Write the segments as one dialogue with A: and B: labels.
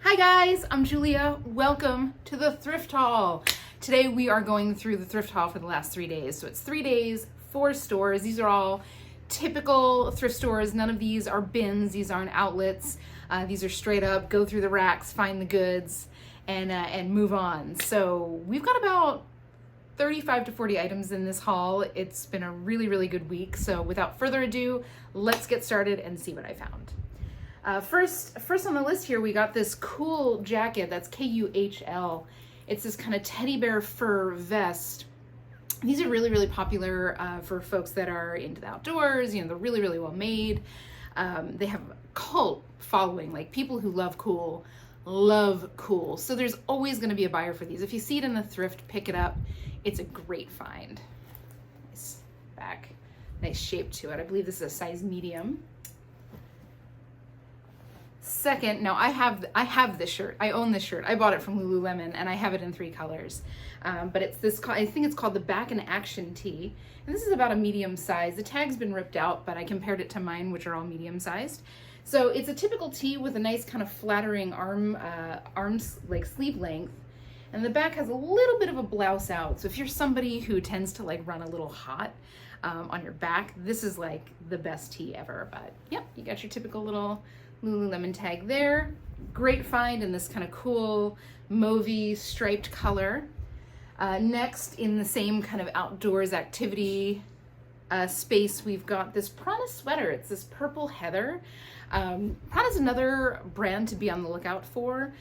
A: Hi guys, I'm Julia. Welcome to the Thrift Haul. Today we are going through the Thrift Haul for the last 3 days. So it's 3 days, 4 stores. These are all typical thrift stores. None of these are bins. These aren't outlets. These are straight up, go through the racks, find the goods, and move on. So we've got about 35 to 40 items in this haul. It's been a really, really good week. So without further ado, let's get started and see what I found. First on the list here, we got this cool jacket that's KUHL. It's this kind of teddy bear fur vest. These are really, really popular for folks that are into the outdoors. You know, they're really, really well made. They have a cult following, like people who love cool. So there's always going to be a buyer for these. If you see it in the thrift, pick it up. It's a great find. Nice back, nice shape to it. I believe this is a size medium. Second, now I have this shirt. I own this shirt. I bought it from Lululemon and I have it in 3 colors. But it's this, I think it's called the Back in Action tee. And this is about a medium size. The tag's been ripped out, but I compared it to mine, which are all medium sized. So it's a typical tee with a nice kind of flattering arms, like sleeve length. And the back has a little bit of a blouse out. So if you're somebody who tends to like run a little hot on your back, this is like the best tee ever. But yep, you got your typical little Lululemon tag there. Great find in this kind of cool mauvey striped color. Next, in the same kind of outdoors activity space, we've got this Prana sweater. It's this purple heather. Prana's another brand to be on the lookout for.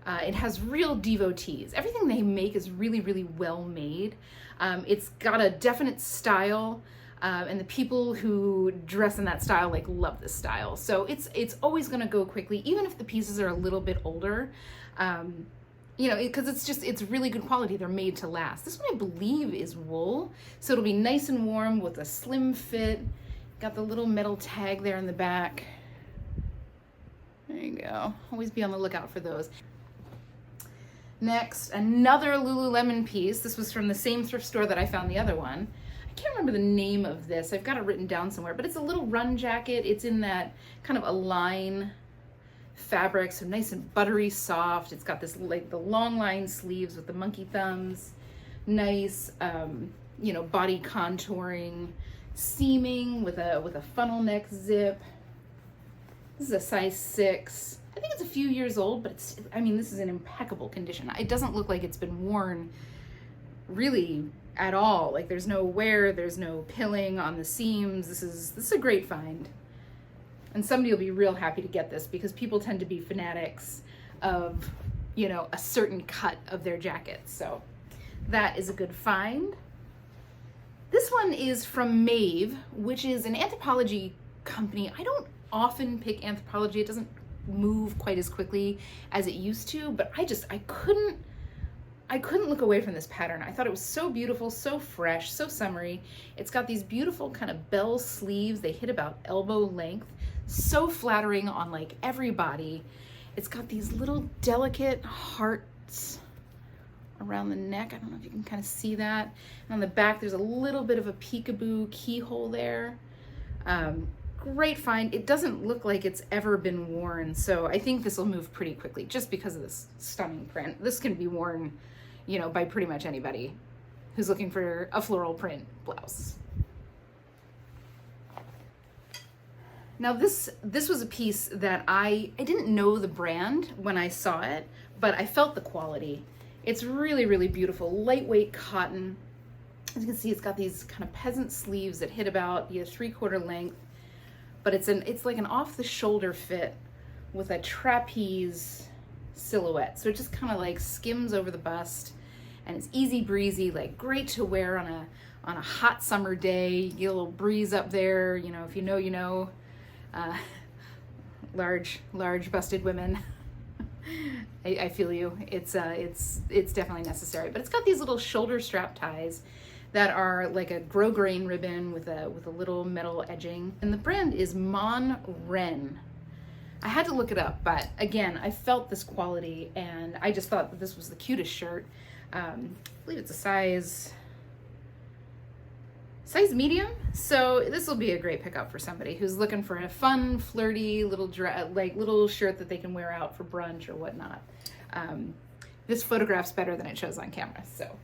A: It has real devotees. Everything they make is really, really well made. It's got a definite style. And the people who dress in that style like love this style. So it's always going to go quickly, even if the pieces are a little bit older, you know, because it's really good quality. They're made to last. This one I believe is wool, so it'll be nice and warm with a slim fit. Got the little metal tag there in the back. There you go. Always be on the lookout for those. Next, another Lululemon piece. This was from the same thrift store that I found the other one. I can't remember the name of this. I've got it written down somewhere, but it's a little run jacket. It's in that kind of Align fabric, so nice and buttery soft. It's got this like the long line sleeves with the monkey thumbs, nice, you know, body contouring, seaming with a funnel neck zip. This is a size 6. I think it's a few years old, but I mean, this is in impeccable condition. It doesn't look like it's been worn really at all. Like there's no wear, there's no pilling on the seams. This is a great find. And somebody will be real happy to get this because people tend to be fanatics of, you know, a certain cut of their jackets. So that is a good find. This one is from Maeve, which is an Anthropologie company. I don't often pick Anthropologie. It doesn't move quite as quickly as it used to, but I couldn't look away from this pattern. I thought it was so beautiful, so fresh, so summery. It's got these beautiful kind of bell sleeves. They hit about elbow length. So flattering on like every body. It's got these little delicate hearts around the neck. I don't know if you can kind of see that. And on the back, there's a little bit of a peekaboo keyhole there. Great find. It doesn't look like it's ever been worn, so I think this will move pretty quickly just because of this stunning print. This can be worn, you know, by pretty much anybody who's looking for a floral print blouse. Now this was a piece that I didn't know the brand when I saw it, but I felt the quality. It's really, really beautiful, lightweight cotton. As you can see, it's got these kind of peasant sleeves that hit about 3/4 length, but it's like an off-the-shoulder fit with a trapeze silhouette. So it just kind of like skims over the bust, and it's easy breezy, like great to wear on a hot summer day. You get a little breeze up there, you know, if you know, you know. Large busted women. I feel you. It's definitely necessary. But it's got these little shoulder strap ties that are like a grosgrain ribbon with a little metal edging. And the brand is Mon Ren. I had to look it up, but again, I felt this quality and I just thought that this was the cutest shirt. I believe it's a size Size medium, so this will be a great pickup for somebody who's looking for a fun, flirty little little shirt that they can wear out for brunch or whatnot. This photograph's better than it shows on camera, so.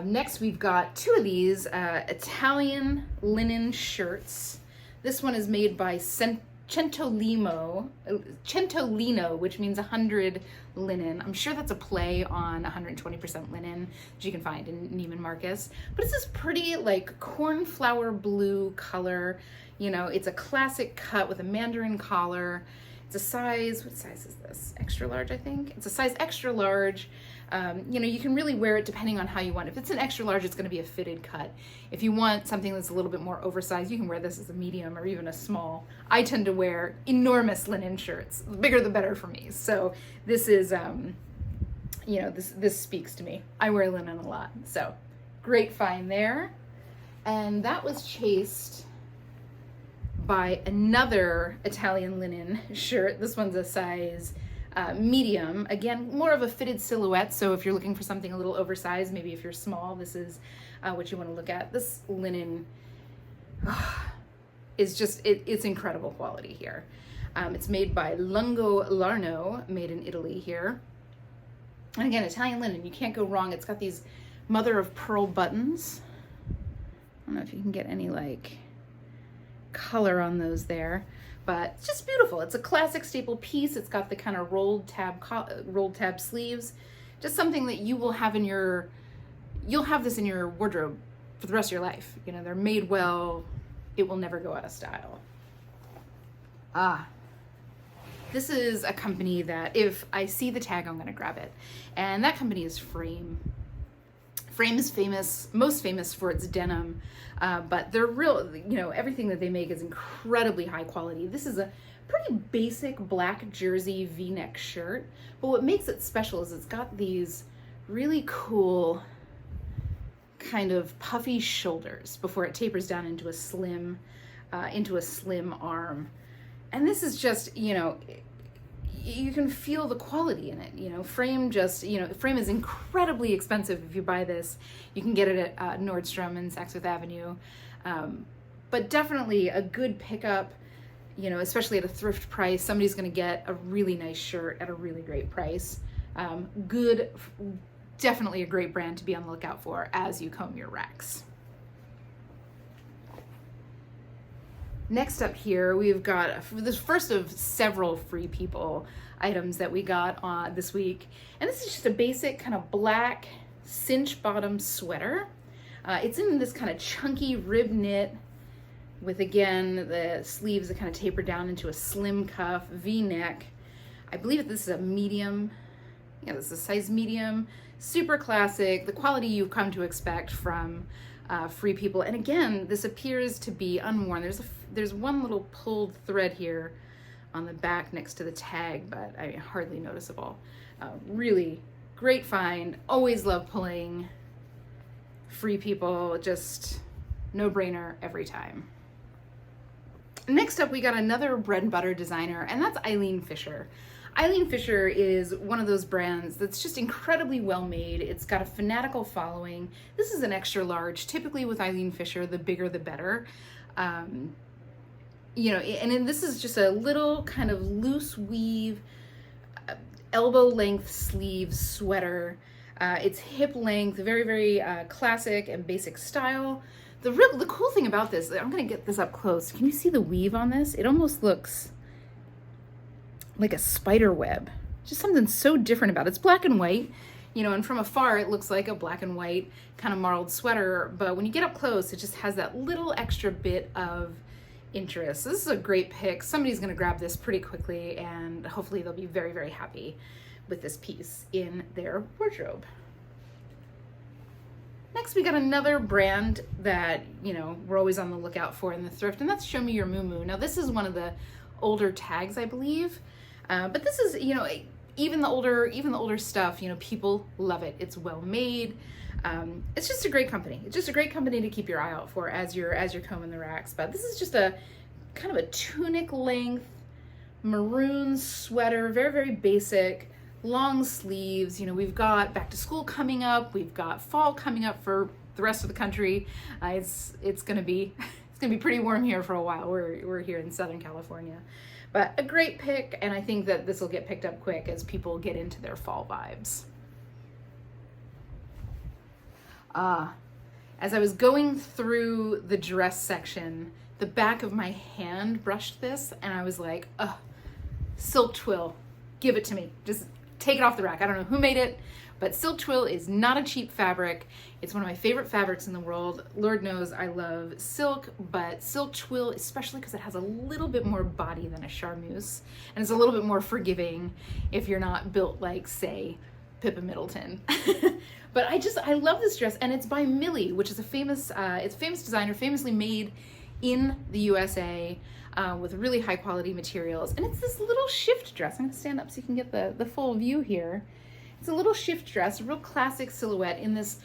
A: Next, we've got two of these Italian linen shirts. This one is made by Centolino, which means 100 linen. I'm sure that's a play on 120% linen that you can find in Neiman Marcus. But it's this pretty like cornflower blue color. You know, it's a classic cut with a mandarin collar. It's a size, what size is this? Extra large, I think. It's a size extra large. You know, you can really wear it depending on how you want. If it's an extra large, it's going to be a fitted cut. If you want something that's a little bit more oversized, you can wear this as a medium or even a small. I tend to wear enormous linen shirts. The bigger the better for me. So this is, you know, this speaks to me. I wear linen a lot. So great find there. And that was chased by another Italian linen shirt. This one's a size medium, again, more of a fitted silhouette. So if you're looking for something a little oversized, maybe if you're small, this is what you want to look at. This linen is just, it's incredible quality here. It's made by Lungo Larno, made in Italy here. And again, Italian linen, you can't go wrong. It's got these mother of pearl buttons. I don't know if you can get any like color on those there. But it's just beautiful. It's a classic staple piece. It's got the kind of rolled tab sleeves. Just something that you will have in your, you'll have this in your wardrobe for the rest of your life. You know, they're made well. It will never go out of style. This is a company that if I see the tag, I'm going to grab it. And that company is Frame. Frame is famous, most famous for its denim, but they're real, you know, everything that they make is incredibly high quality. This is a pretty basic black jersey V-neck shirt, but what makes it special is it's got these really cool kind of puffy shoulders before it tapers down into a slim arm. And this is just, you know, you can feel the quality in it. You know, Frame just, you know, Frame is incredibly expensive if you buy this. You can get it at Nordstrom and Saks Fifth Avenue. But definitely a good pickup, you know, especially at a thrift price. Somebody's going to get a really nice shirt at a really great price. Definitely a great brand to be on the lookout for as you comb your racks. Next up here, we've got this first of several Free People items that we got on this week. And this is just a basic kind of black cinch bottom sweater. It's in this kind of chunky rib knit with, again, the sleeves that kind of taper down into a slim cuff, V-neck. I believe that this is a medium. Yeah, this is a size medium. Super classic, the quality you've come to expect from Free People. And again, this appears to be unworn. There's one little pulled thread here on the back next to the tag, but I mean, hardly noticeable. Really great find. Always love pulling Free People. Just no-brainer every time. Next up, we got another bread and butter designer, and that's Eileen Fisher. Eileen Fisher is one of those brands that's just incredibly well made. It's got a fanatical following. This is an extra large. Typically with Eileen Fisher, the bigger the better. You know, and then this is just a little kind of loose weave, elbow length sleeve sweater. It's hip length, very, very classic and basic style. The cool thing about this, I'm gonna get this up close. Can you see the weave on this? It almost looks like a spider web. Just something so different about it. It's black and white, you know, and from afar it looks like a black and white kind of marled sweater, but when you get up close, it just has that little extra bit of interest. This is a great pick. Somebody's gonna grab this pretty quickly, and hopefully they'll be very, very happy with this piece in their wardrobe. Next, we got another brand that, you know, we're always on the lookout for in the thrift, and that's Show Me Your Moo Moo. Now, this is one of the older tags, I believe, but this is, you know, even the older stuff, you know, people love it. It's well made. It's just a great company. It's just a great company to keep your eye out for as you're combing the racks. But this is just a kind of a tunic length maroon sweater, very, very basic, long sleeves. You know, we've got back to school coming up. We've got fall coming up for the rest of the country, it's gonna be pretty warm here for a while. We're here in Southern California, but a great pick, and I think that this will get picked up quick as people get into their fall vibes. As I was going through the dress section, the back of my hand brushed this, and I was like, ugh, silk twill, give it to me. Just take it off the rack. I don't know who made it, but silk twill is not a cheap fabric. It's one of my favorite fabrics in the world. Lord knows I love silk, but silk twill, especially because it has a little bit more body than a charmeuse, and it's a little bit more forgiving if you're not built like, say, Pippa Middleton. But I love this dress, and it's by Millie, which is it's a famous designer, famously made in the USA with really high quality materials. And it's this little shift dress. I'm gonna stand up so you can get the full view here. It's a little shift dress, a real classic silhouette in this,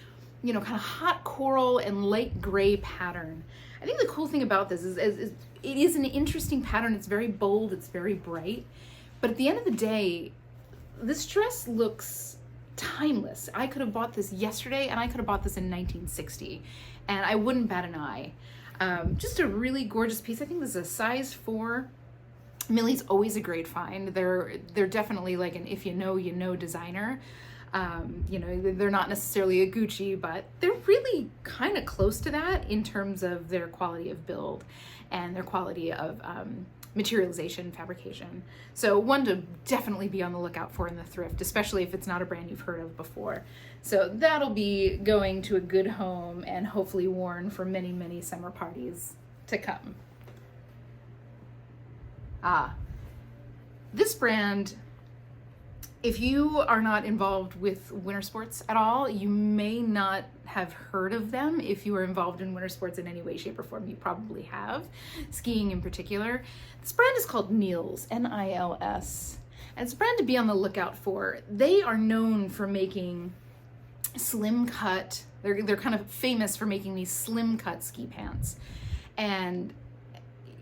A: kind of hot coral and light gray pattern. I think the cool thing about this is it is an interesting pattern. It's very bold, it's very bright, but at the end of the day, this dress looks timeless. I could have bought this yesterday, and I could have bought this in 1960, and I wouldn't bat an eye. Just a really gorgeous piece. I think this is a size 4. Millie's always a great find. They're definitely like an if you know designer. They're not necessarily a Gucci, but they're really kind of close to that in terms of their quality of build and their quality of materialization, fabrication. So one to definitely be on the lookout for in the thrift, especially if it's not a brand you've heard of before. So that'll be going to a good home and hopefully worn for many, many summer parties to come. This brand, if you are not involved with winter sports at all, you may not have heard of them. If you are involved in winter sports in any way, shape, or form, you probably have, skiing in particular. This brand is called Nils, N-I-L-S, and it's a brand to be on the lookout for. They are known for making slim cut, they're kind of famous for making these slim cut ski pants. And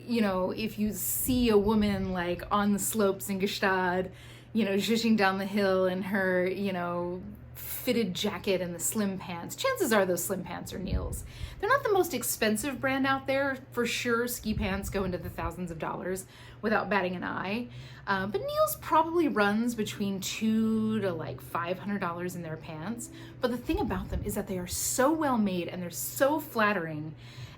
A: if you see a woman like on the slopes in Gstaad, zhishing down the hill in her, fitted jacket and the slim pants, chances are those slim pants are Nils. They're not the most expensive brand out there. For sure, ski pants go into the thousands of dollars without batting an eye. But Nils probably runs between $200 to like $500 in their pants. But the thing about them is that they are so well made, and they're so flattering,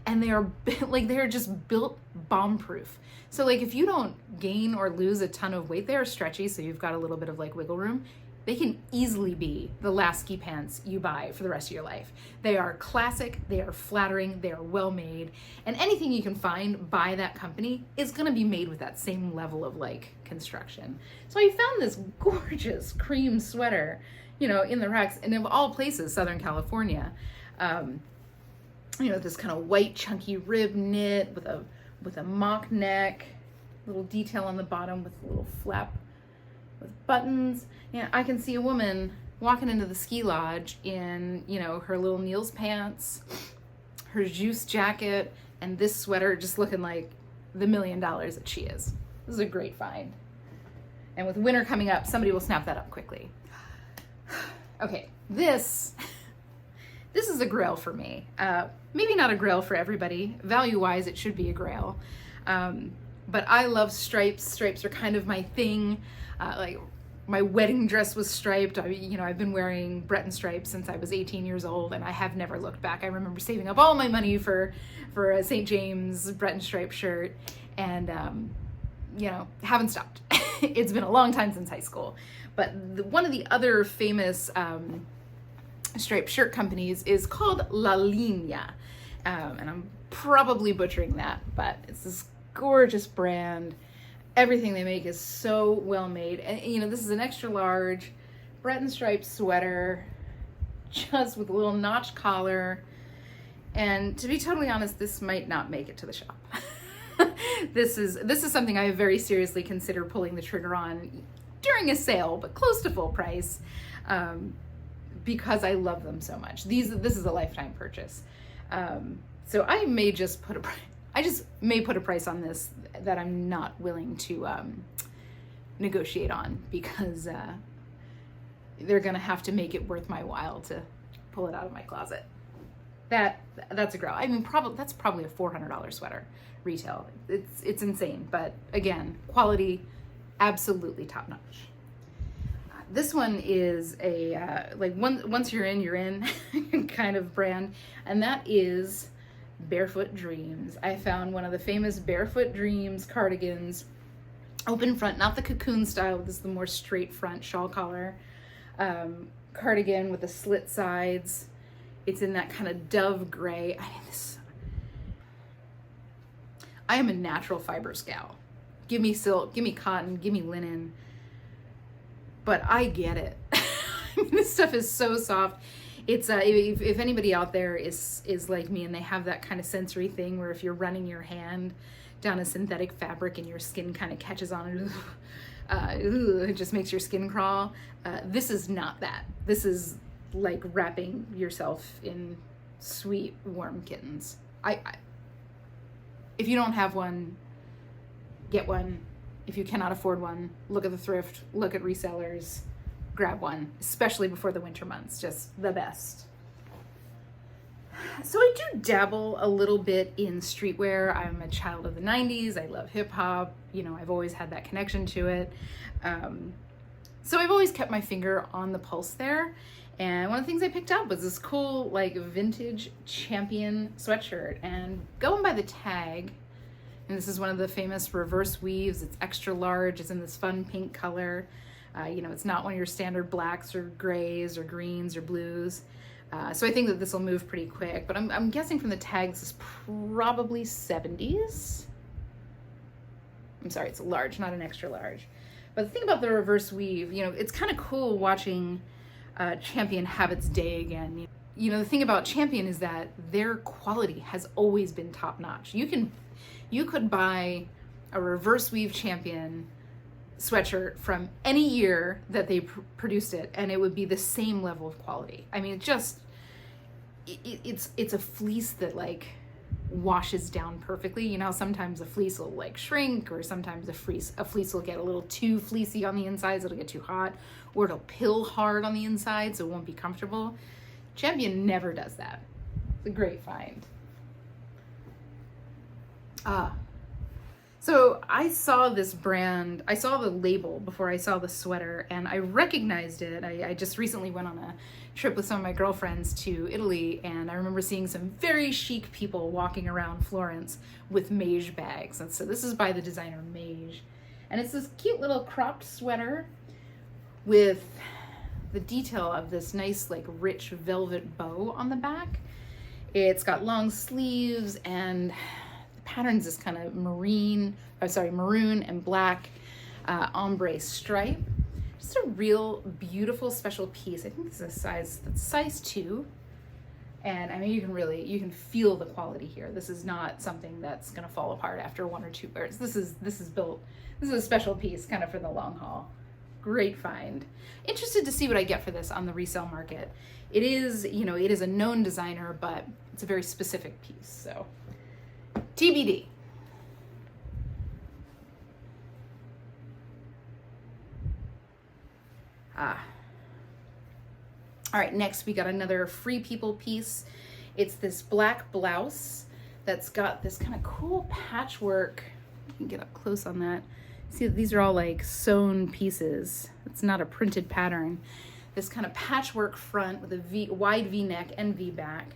A: and they are just built bomb-proof. So like if you don't gain or lose a ton of weight, they are stretchy, so you've got a little bit of like wiggle room. They can easily be the last ski pants you buy for the rest of your life. They are classic, they are flattering, they are well made, and anything you can find by that company is gonna be made with that same level of like construction. So I found this gorgeous cream sweater, in the racks, and of all places, Southern California. This kind of white chunky rib knit with a mock neck, little detail on the bottom with a little flap with buttons. I can see a woman walking into the ski lodge in, her little Nils pants, her juice jacket, and this sweater just looking like the $1 million that she is. This is a great find. And with winter coming up, somebody will snap that up quickly. Okay, this is a grail for me. Maybe not a grail for everybody. Value-wise, it should be a grail. But I love stripes. Stripes are kind of my thing. Like my wedding dress was striped. I've been wearing Breton stripes since I was 18 years old, and I have never looked back. I remember saving up all my money for a St. James Breton stripe shirt, and haven't stopped. It's been a long time since high school. But one of the other famous striped shirt companies is called La Linea, and I'm probably butchering that, but it's this gorgeous brand. Everything they make is so well made, and this is an extra large Breton striped sweater, just with a little notch collar. And to be totally honest, this might not make it to the shop. This is something I very seriously consider pulling the trigger on during a sale, but close to full price, because I love them so much. This is a lifetime purchase. So I may just put a price on this that I'm not willing to negotiate on, because they're gonna have to make it worth my while to pull it out of my closet. That's a grab. I mean, that's probably a $400 sweater retail. It's insane, but again, quality absolutely top notch. This one is a like once you're in kind of brand, and that is Barefoot Dreams. I found one of the famous Barefoot Dreams cardigans, open front, not the cocoon style. This is the more straight front shawl collar cardigan with the slit sides. It's in that kind of dove gray. I am a natural fibers gal. Give me silk, give me cotton, give me linen. But I get it. I mean, this stuff is so soft. It's if anybody out there is like me and they have that kind of sensory thing where if you're running your hand down a synthetic fabric and your skin kind of catches on it, it just makes your skin crawl. This is not that. This is like wrapping yourself in sweet, warm kittens. If you don't have one, get one. If you cannot afford one, look at the thrift, look at resellers, grab one, especially before the winter months, just the best. So I do dabble a little bit in streetwear. I'm a child of the 90s. I love hip hop. You know, I've always had that connection to it. So I've always kept my finger on the pulse there. And one of the things I picked up was this cool, like, vintage Champion sweatshirt. And going by the tag, and this is one of the famous reverse weaves. It's extra large. It's in this fun pink color. You know, it's not one of your standard blacks or grays or greens or blues. So I think that this will move pretty quick. But I'm guessing from the tag, this is probably 70s. I'm sorry, it's a large, not an extra large. But the thing about the reverse weave, you know, it's kind of cool watching Champion have its day again. You know, the thing about Champion is that their quality has always been top notch. You could buy a reverse weave Champion sweatshirt from any year that they produced it, and it would be the same level of quality. I mean, it's a fleece that like washes down perfectly. You know how sometimes a fleece will like shrink, or sometimes a fleece will get a little too fleecy on the insides, it'll get too hot, or it'll pill hard on the inside so it won't be comfortable. Champion never does that. It's a great find. So I saw this brand, I saw the label before I saw the sweater, and I recognized it. I just recently went on a trip with some of my girlfriends to Italy, and I remember seeing some very chic people walking around Florence with Mage bags. And so this is by the designer Mage. And it's this cute little cropped sweater with the detail of this nice, like, rich velvet bow on the back. It's got long sleeves, and patterns is kind of maroon and black ombre stripe. Just a real beautiful special piece. I think this is size 2. And I mean, you can feel the quality here. This is not something that's gonna fall apart after 1 or 2 wears. This is a special piece kind of for the long haul. Great find. Interested to see what I get for this on the resale market. It is, you know, it is a known designer, but it's a very specific piece, so TBD. All right, next we got another Free People piece. It's this black blouse that's got this kind of cool patchwork. You can get up close on that. See, these are all like sewn pieces. It's not a printed pattern. This kind of patchwork front with a wide V-neck and V-back.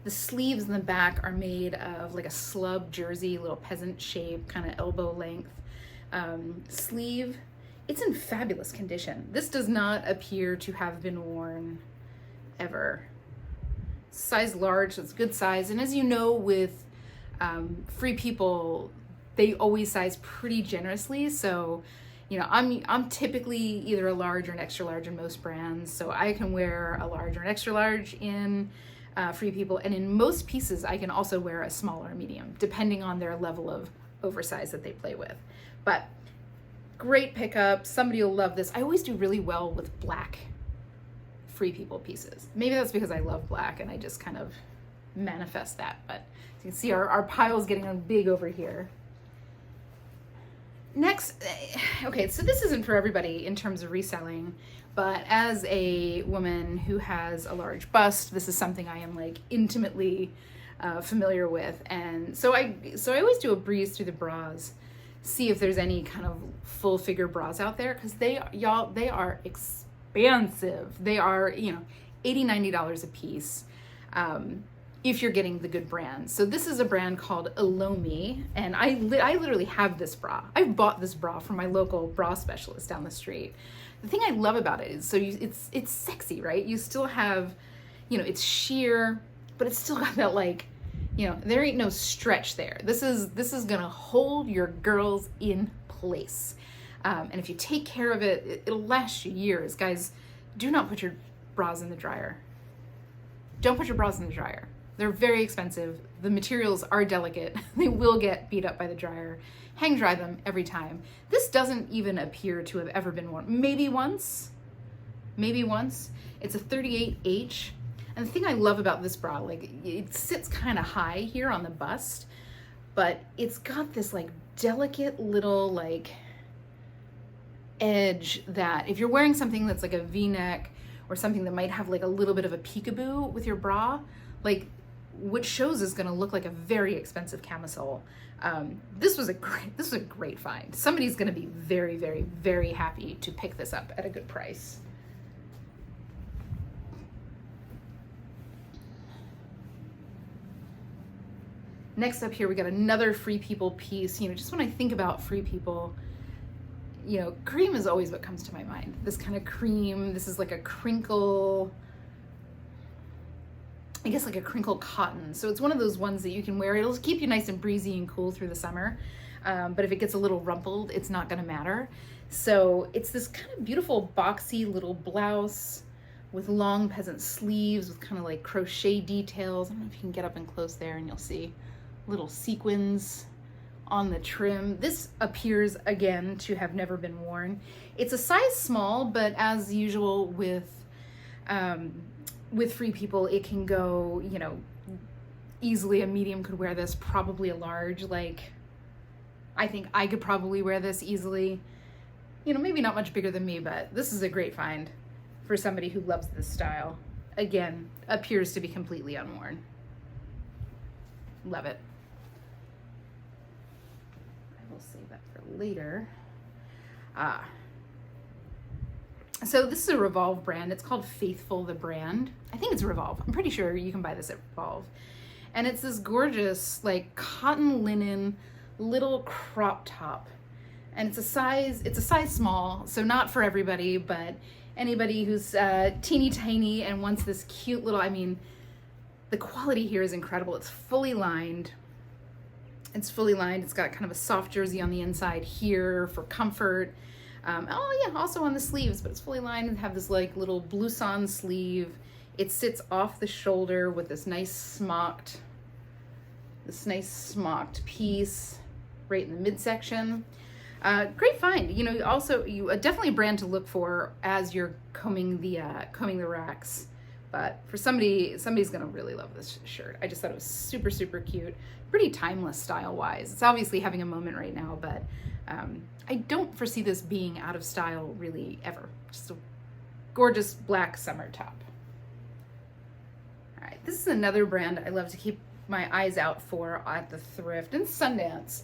A: The sleeves in the back are made of like a slub jersey, little peasant shape, kind of elbow length sleeve. It's in fabulous condition. This does not appear to have been worn ever. Size large, so it's good size. And as you know, with Free People, they always size pretty generously. So, you know, I'm typically either a large or an extra large in most brands. So I can wear a large or an extra large in Free People, and in most pieces I can also wear a small or medium, depending on their level of oversize that they play with. But great pickup. Somebody will love this. I always do really well with black Free People pieces. Maybe that's because I love black and I just kind of manifest that. But you can see our pile's getting big over here. Next, okay, so this isn't for everybody in terms of reselling, but as a woman who has a large bust, this is something I am like intimately familiar with. And so I always do a breeze through the bras, see if there's any kind of full figure bras out there, because they are expansive. They are, $80, $90 a piece. If you're getting the good brand. So this is a brand called Elomi, and I literally have this bra. I bought this bra from my local bra specialist down the street. The thing I love about it is, it's sexy, right? You still have, it's sheer, but it's still got that like, there ain't no stretch there. This is gonna hold your girls in place. And if you take care of it, it'll last you years. Guys, do not put your bras in the dryer. Don't put your bras in the dryer. They're very expensive. The materials are delicate. They will get beat up by the dryer. Hang dry them every time. This doesn't even appear to have ever been worn. Maybe once. It's a 38H. And the thing I love about this bra, like it sits kind of high here on the bust, but it's got this like delicate little like edge that if you're wearing something that's like a V-neck or something that might have like a little bit of a peekaboo with your bra, like what shows is going to look like a very expensive camisole. This was a great find. Somebody's going to be very, very, very happy to pick this up at a good price. Next up here, we got another Free People piece. Just when I think about Free People, cream is always what comes to my mind. This kind of cream, this is like a crinkle, I guess like a crinkle cotton. So it's one of those ones that you can wear. It'll keep you nice and breezy and cool through the summer. But if it gets a little rumpled, it's not gonna matter. So it's this kind of beautiful boxy little blouse with long peasant sleeves with kind of like crochet details. I don't know if you can get up and close there and you'll see little sequins on the trim. This appears again to have never been worn. It's a size small, but as usual with Free People, it can go, easily a medium could wear this, probably a large. Like, I think I could probably wear this easily. Maybe not much bigger than me, but this is a great find for somebody who loves this style. Again, appears to be completely unworn. Love it. I will save that for later. So this is a Revolve brand. It's called Faithful, the brand. I think it's Revolve. I'm pretty sure you can buy this at Revolve. And it's this gorgeous, like cotton linen little crop top. And it's a size small, so not for everybody, but anybody who's teeny tiny and wants this cute little, the quality here is incredible. It's fully lined. It's got kind of a soft jersey on the inside here for comfort. Also on the sleeves, but it's fully lined and have this like little blouson sleeve. It sits off the shoulder with this nice smocked piece right in the midsection. Great find. Definitely a brand to look for as you're combing the racks. But for somebody's gonna really love this shirt. I just thought it was super, super cute. Pretty timeless style-wise. It's obviously having a moment right now, but I don't foresee this being out of style really ever. Just a gorgeous black summer top. All right, this is another brand I love to keep my eyes out for at the thrift and Sundance.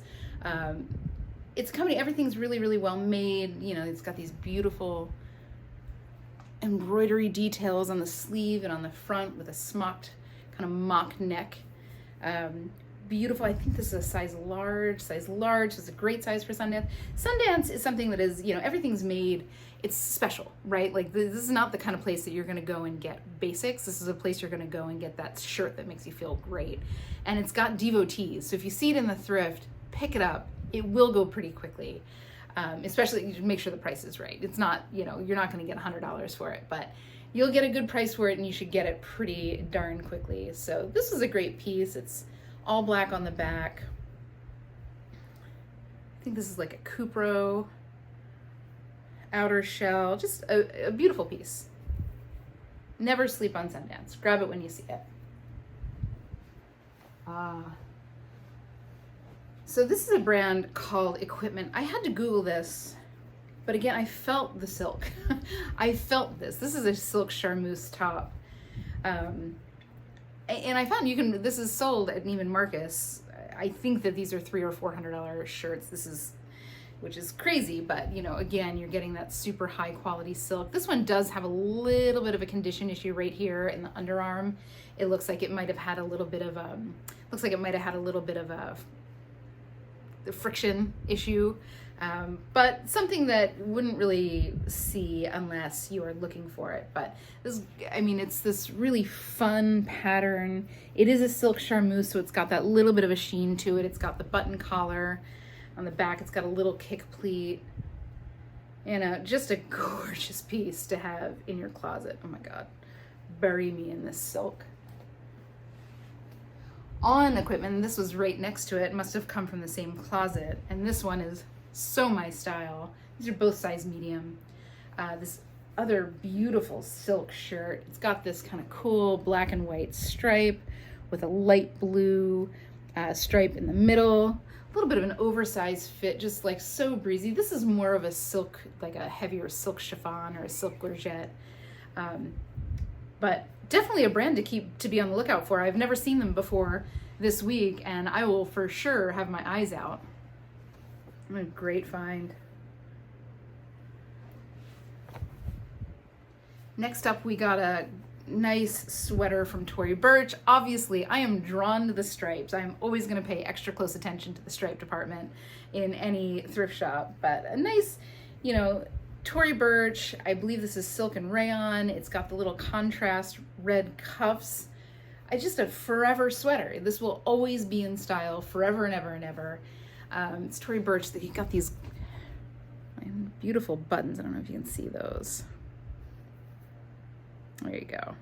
A: It's a company, everything's really, really well made. It's got these beautiful embroidery details on the sleeve and on the front with a smocked kind of mock neck. Beautiful. I think this is a size large. It's a great size for Sundance. Sundance is something that is, everything's made, it's special, right? Like this is not the kind of place that you're going to go and get basics. This is a place you're going to go and get that shirt that makes you feel great. And it's got devotees. So if you see it in the thrift, pick it up. It will go pretty quickly. Especially make sure the price is right. It's not, you're not going to get $100 for it, but you'll get a good price for it and you should get it pretty darn quickly. So this is a great piece. It's all black on the back. I think this is like a Cupro outer shell. Just a beautiful piece. Never sleep on Sundance. Grab it when you see it. So this is a brand called Equipment. I had to Google this, but again, I felt the silk. I felt this. This is a silk charmeuse top. And I found this is sold at Neiman Marcus. I think that these are $300 or $400 shirts. Which is crazy, but you know, again, you're getting that super high quality silk. This one does have a little bit of a condition issue right here in the underarm. It looks like it might have had a little bit of the friction issue, but something that wouldn't really see unless you are looking for it. But this, I mean, it's this really fun pattern. It is a silk charmeuse, so it's got that little bit of a sheen to it. It's got the button collar. On the back, it's got a little kick pleat. And just a gorgeous piece to have in your closet. Oh my God, bury me in this silk. On Equipment, this was right next to it, must have come from the same closet, and this one is so my style. These are both size medium. This other beautiful silk shirt, it's got this kind of cool black and white stripe with a light blue stripe in the middle. A little bit of an oversized fit, just like so breezy. This is more of a silk, like a heavier silk chiffon or a silk gorget. But definitely a brand to be on the lookout for. I've never seen them before this week, and I will for sure have my eyes out. A great find. Next up, we got a nice sweater from Tory Burch. Obviously, I am drawn to the stripes. I'm always going to pay extra close attention to the stripe department in any thrift shop, but a nice, you know, Tory Burch. I believe this is silk and rayon. It's got the little contrast red cuffs. Just a forever sweater. This will always be in style forever and ever and ever. It's Tory Burch. That you got these beautiful buttons. I don't know if you can see those. There you go.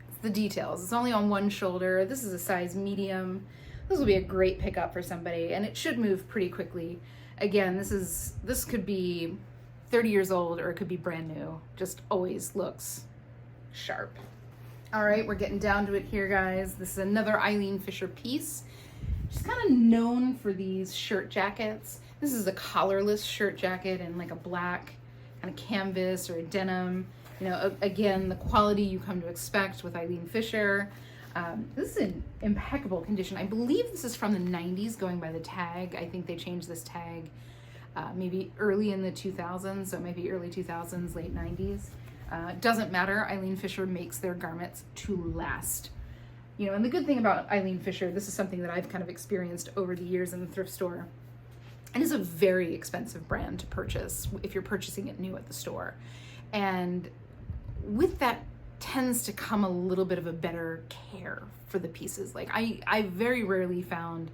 A: It's the details. It's only on one shoulder. This is a size medium. This will be a great pickup for somebody, and it should move pretty quickly. Again, this could be 30 years old or it could be brand new. Just always looks sharp. All right, we're getting down to it here, guys. This is another Eileen Fisher piece. She's kind of known for these shirt jackets. This is a collarless shirt jacket in like a black kind of canvas or a denim. You know, again, the quality you come to expect with Eileen Fisher. This is in impeccable condition. I believe this is from the 90s, going by the tag. I think they changed this tag maybe early in the 2000s, so maybe early 2000s, late 90s. Doesn't matter. Eileen Fisher makes their garments to last. You know, and the good thing about Eileen Fisher, this is something that I've kind of experienced over the years in the thrift store, and it's a very expensive brand to purchase if you're purchasing it new at the store. And with that tends to come a little bit of a better care for the pieces. Like I very rarely found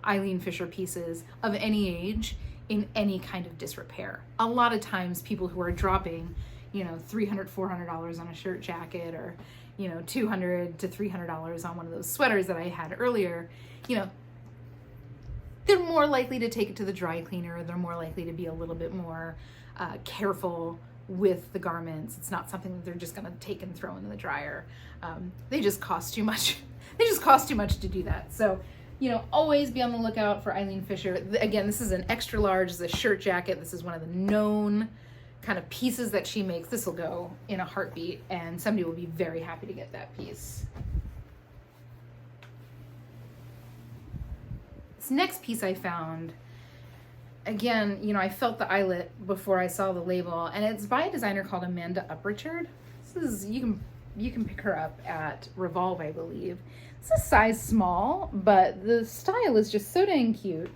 A: Eileen Fisher pieces of any age in any kind of disrepair. A lot of times people who are dropping, you know, $300, $400 on a shirt jacket, or, you know, $200 to $300 on one of those sweaters that I had earlier, you know, they're more likely to take it to the dry cleaner. They're more likely to be a little bit more careful with the garments. It's not something that they're just going to take and throw in the dryer. They just cost too much. They just cost too much to do that. So, you know, always be on the lookout for Eileen Fisher. Again, this is an extra large. This is a shirt jacket. This is one of the known kind of pieces that she makes. This will go in a heartbeat, and somebody will be very happy to get that piece. This next piece I found, again, you know, I felt the eyelet before I saw the label, and it's by a designer called Amanda Uprichard. This is, you can pick her up at Revolve, I believe. It's a size small, but the style is just so dang cute.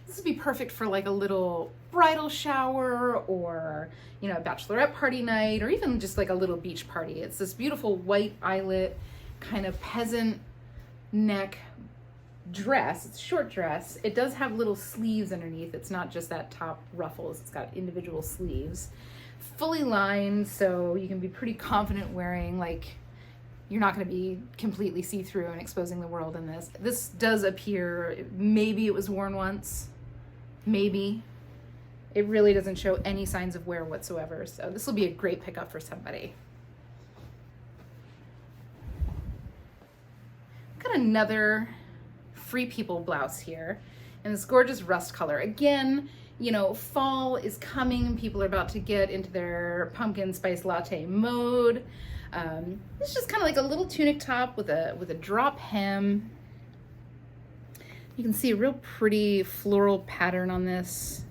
A: This would be perfect for like a little bridal shower, or, you know, a bachelorette party night, or even just like a little beach party. It's this beautiful white eyelet, kind of peasant neck dress. It's a short dress. It does have little sleeves underneath. It's not just that top ruffles. It's got individual sleeves. Fully lined, so you can be pretty confident wearing, like, you're not going to be completely see-through and exposing the world in this. This does appear, maybe it was worn once. Maybe. It really doesn't show any signs of wear whatsoever. So this will be a great pickup for somebody. Got another Free People blouse here in this gorgeous rust color. Again, you know, fall is coming. People are about to get into their pumpkin spice latte mode. It's just kind of like a little tunic top with a drop hem. You can see a real pretty floral pattern on this.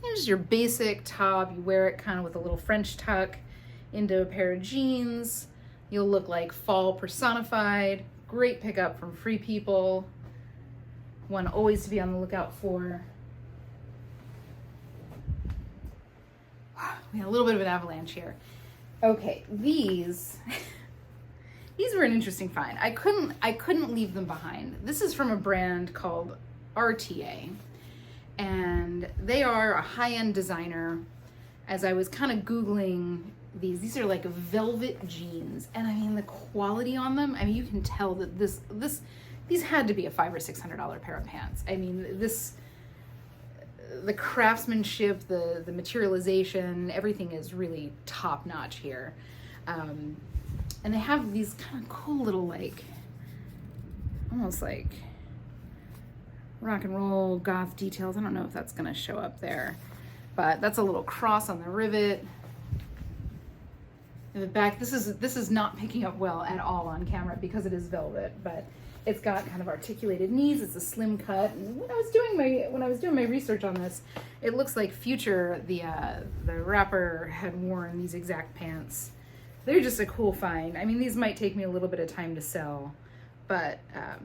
A: Here's your basic top. You wear it kind of with a little French tuck into a pair of jeans. You'll look like fall personified. Great pickup from Free People. One always to be on the lookout for. We had a little bit of an avalanche here. Okay, these were an interesting find. I couldn't leave them behind. This is from a brand called RTA, and they are a high-end designer. As I was kind of Googling these are like velvet jeans, and I mean the quality on them, I mean you can tell that these had to be a $500 or $600 pair of pants. I mean the craftsmanship, the materialization, everything is really top notch here. And they have these kind of cool little, like, almost like rock and roll goth details. I don't know if that's gonna show up there, but that's a little cross on the rivet. In the back, this is not picking up well at all on camera because it is velvet, but it's got kind of articulated knees. It's a slim cut. And when I was doing my research on this, it looks like Future, the rapper, had worn these exact pants. They're just a cool find. I mean, these might take me a little bit of time to sell, but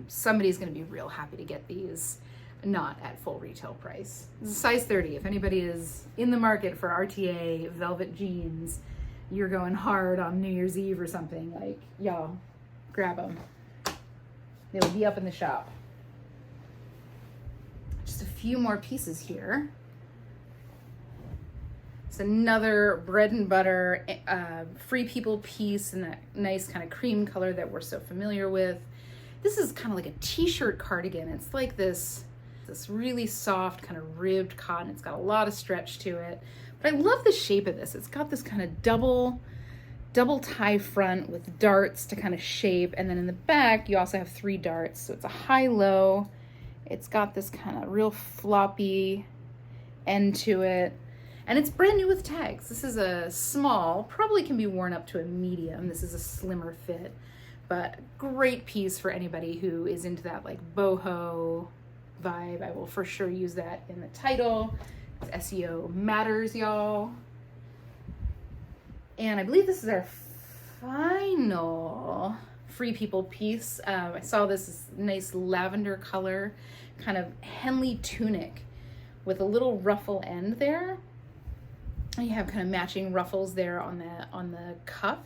A: somebody's gonna be real happy to get these, not at full retail price. This is size 30. If anybody is in the market for RTA velvet jeans, you're going hard on New Year's Eve or something, like, y'all, grab them. They'll be up in the shop. Just a few more pieces here. It's another bread and butter Free People piece in that nice kind of cream color that we're so familiar with. This is kind of like a t-shirt cardigan. It's like this really soft kind of ribbed cotton. It's got a lot of stretch to it. But I love the shape of this. It's got this kind of double tie front with darts to kind of shape, and then in the back you also have 3 darts, so it's a high-low. It's got this kind of real floppy end to it, and it's brand new with tags. This is a small, probably can be worn up to a medium. This is a slimmer fit, but great piece for anybody who is into that like boho vibe. I will for sure use that in the title. SEO matters, y'all. And I believe this is our final Free People piece. I saw this nice lavender color, kind of Henley tunic with a little ruffle end there. And you have kind of matching ruffles there on the cuff.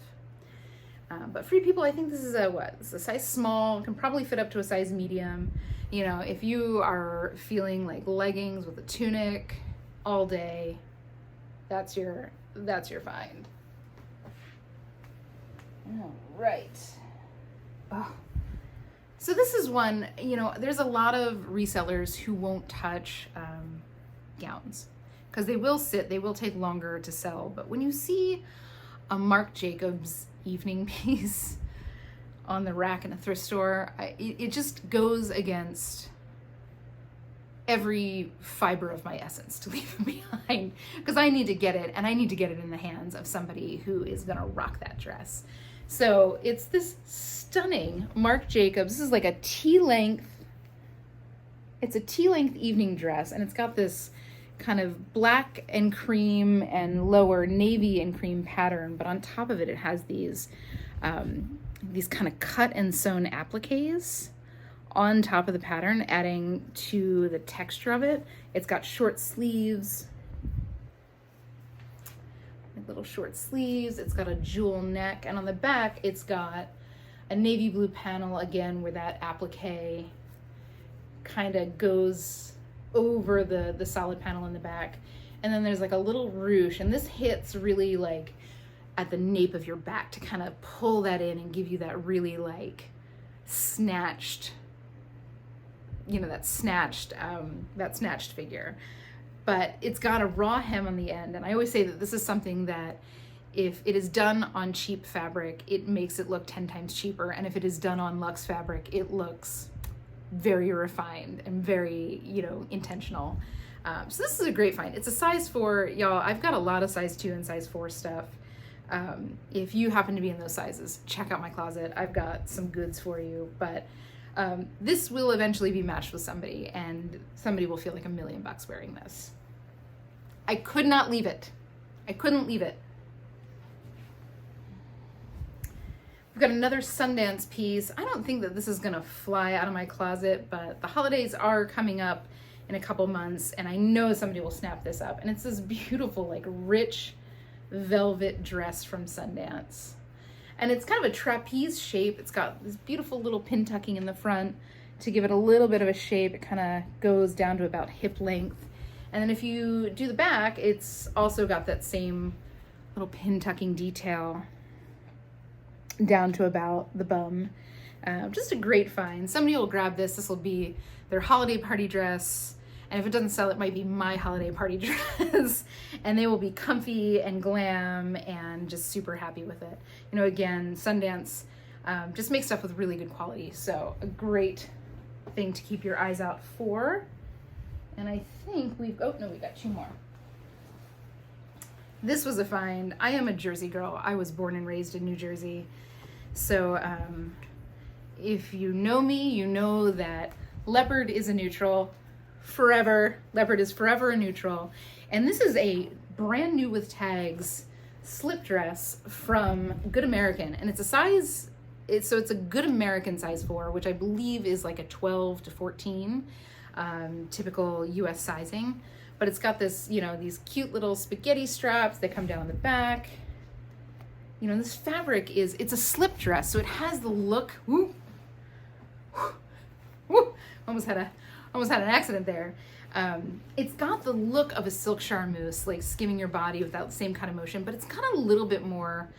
A: But Free People, I think this is it's a size small, can probably fit up to a size medium. You know, if you are feeling like leggings with a tunic all day, that's your find. All right. Oh. So this is one, you know, there's a lot of resellers who won't touch gowns because they will take longer to sell. But when you see a Marc Jacobs evening piece on the rack in a thrift store, it just goes against every fiber of my essence to leave it behind, because I need to get it, and I need to get it in the hands of somebody who is gonna rock that dress. So it's this stunning Marc Jacobs. This is like a T-length, it's a T-length evening dress, and it's got this kind of black and cream and lower navy and cream pattern, but on top of it, it has these kind of cut and sewn appliques on top of the pattern, adding to the texture of it. It's got short sleeves, little short sleeves. It's got a jewel neck, and on the back, it's got a navy blue panel again, where that applique kind of goes over the solid panel in the back. And then there's like a little ruche, and this hits really like at the nape of your back to kind of pull that in and give you that really like snatched, you know, that snatched figure. But it's got a raw hem on the end, and I always say that this is something that if it is done on cheap fabric, it makes it look 10 times cheaper, and if it is done on luxe fabric, it looks very refined and very, intentional. So this is a great find. It's a size 4, y'all. I've got a lot of size 2 and size 4 stuff. If you happen to be in those sizes, check out my closet. I've got some goods for you, but this will eventually be matched with somebody, and somebody will feel like $1 million wearing this. I could not leave it. I couldn't leave it. We've got another Sundance piece. I don't think that this is gonna fly out of my closet, but the holidays are coming up in a couple months, and I know somebody will snap this up. And it's this beautiful, like, rich velvet dress from Sundance. And it's kind of a trapeze shape. It's got this beautiful little pin tucking in the front to give it a little bit of a shape. It kind of goes down to about hip length. And then if you do the back, it's also got that same little pin tucking detail down to about the bum. Just a great find. Somebody will grab this. This will be their holiday party dress. And if it doesn't sell, it might be my holiday party dress. And they will be comfy and glam and just super happy with it. Again, Sundance just makes stuff with really good quality. So a great thing to keep your eyes out for. And I think we got 2 more. This was a find. I am a Jersey girl. I was born and raised in New Jersey. So if you know me, you know that leopard is a neutral forever. Leopard is forever a neutral. And this is a brand new with tags slip dress from Good American. And it's a size, it's a Good American size 4, which I believe is like a 12 to 14, typical US sizing. But it's got this, these cute little spaghetti straps that come down the back. This fabric it's a slip dress, so it has the look, almost had an accident there. It's got the look of a silk charmeuse, like skimming your body without the same kind of motion, but it's got a little bit more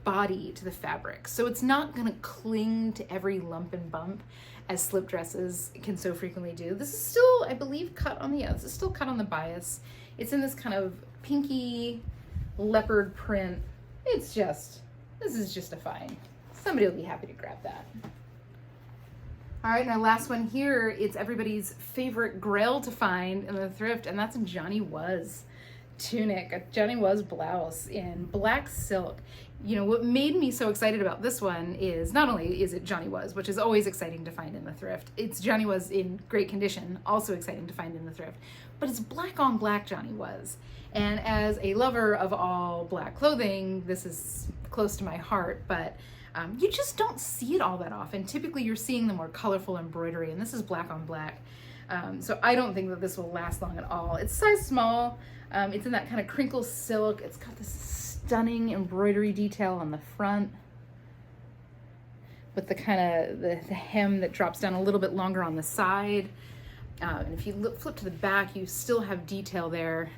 A: body to the fabric. So it's not gonna cling to every lump and bump as slip dresses can so frequently do. This is still, I believe, cut on the bias. It's in this kind of pinky leopard print. This is just a find. Somebody will be happy to grab that. All right, and our last one here, it's everybody's favorite grail to find in the thrift, and that's a Johnny Was tunic, a Johnny Was blouse in black silk. What made me so excited about this one is not only is it Johnny Was, which is always exciting to find in the thrift, it's Johnny Was in great condition, also exciting to find in the thrift, but it's black on black Johnny Was. And as a lover of all black clothing, this is close to my heart, but you just don't see it all that often. Typically you're seeing the more colorful embroidery, and this is black on black. So I don't think that this will last long at all. It's size small. It's in that kind of crinkle silk. It's got this stunning embroidery detail on the front with the kind of the hem that drops down a little bit longer on the side. And if you flip to the back, you still have detail there.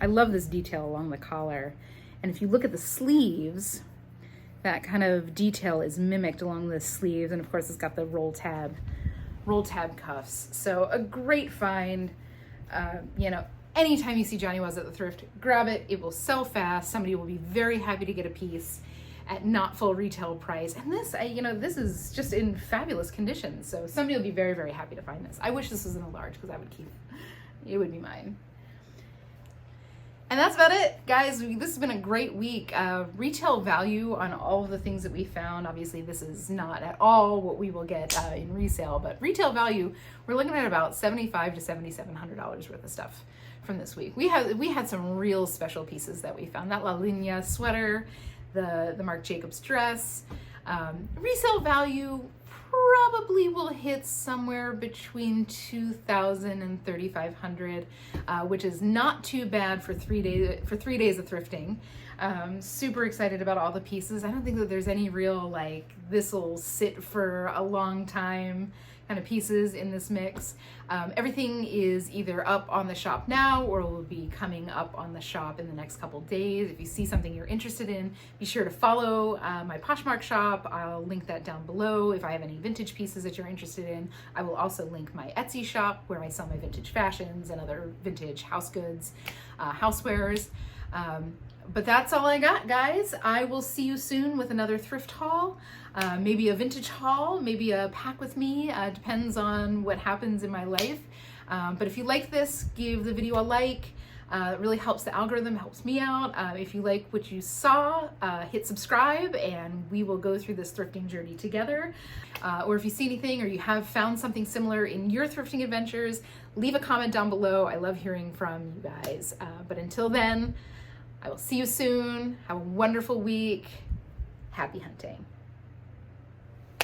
A: I love this detail along the collar. And if you look at the sleeves, that kind of detail is mimicked along the sleeves. And of course it's got the roll tab cuffs. So a great find. Anytime you see Johnny Was at the thrift, grab it. It will sell fast. Somebody will be very happy to get a piece at not full retail price. And this, this is just in fabulous condition. So somebody will be very, very happy to find this. I wish this was in a large because I would keep it. It would be mine. And that's about it, guys. This has been a great week. Retail value on all of the things that we found. Obviously, this is not at all what we will get in resale, but retail value, we're looking at about $7,500 to $7,700 worth of stuff from this week. We had some real special pieces that we found. That La Linea sweater, the Marc Jacobs dress. Resale value probably will hit somewhere between $2,000 and $3,500, which is not too bad for 3 days of thrifting. Super excited about all the pieces. I don't think that there's any real like this'll sit for a long time kind of pieces in this mix. Everything is either up on the shop now or will be coming up on the shop in the next couple days. If you see something you're interested in, be sure to follow my Poshmark shop. I'll link that down below. If I have any vintage pieces that you're interested in, I will also link my Etsy shop where I sell my vintage fashions and other vintage house goods, housewares. But that's all I got, guys. I will see you soon with another thrift haul, maybe a vintage haul, maybe a pack with me, depends on what happens in my life. But if you like this, give the video a like. It really helps the algorithm, helps me out. If you like what you saw, hit subscribe and we will go through this thrifting journey together. Or if you see anything or you have found something similar in your thrifting adventures, leave a comment down below. I love hearing from you guys. But until then, I will see you soon. Have a wonderful week. Happy hunting.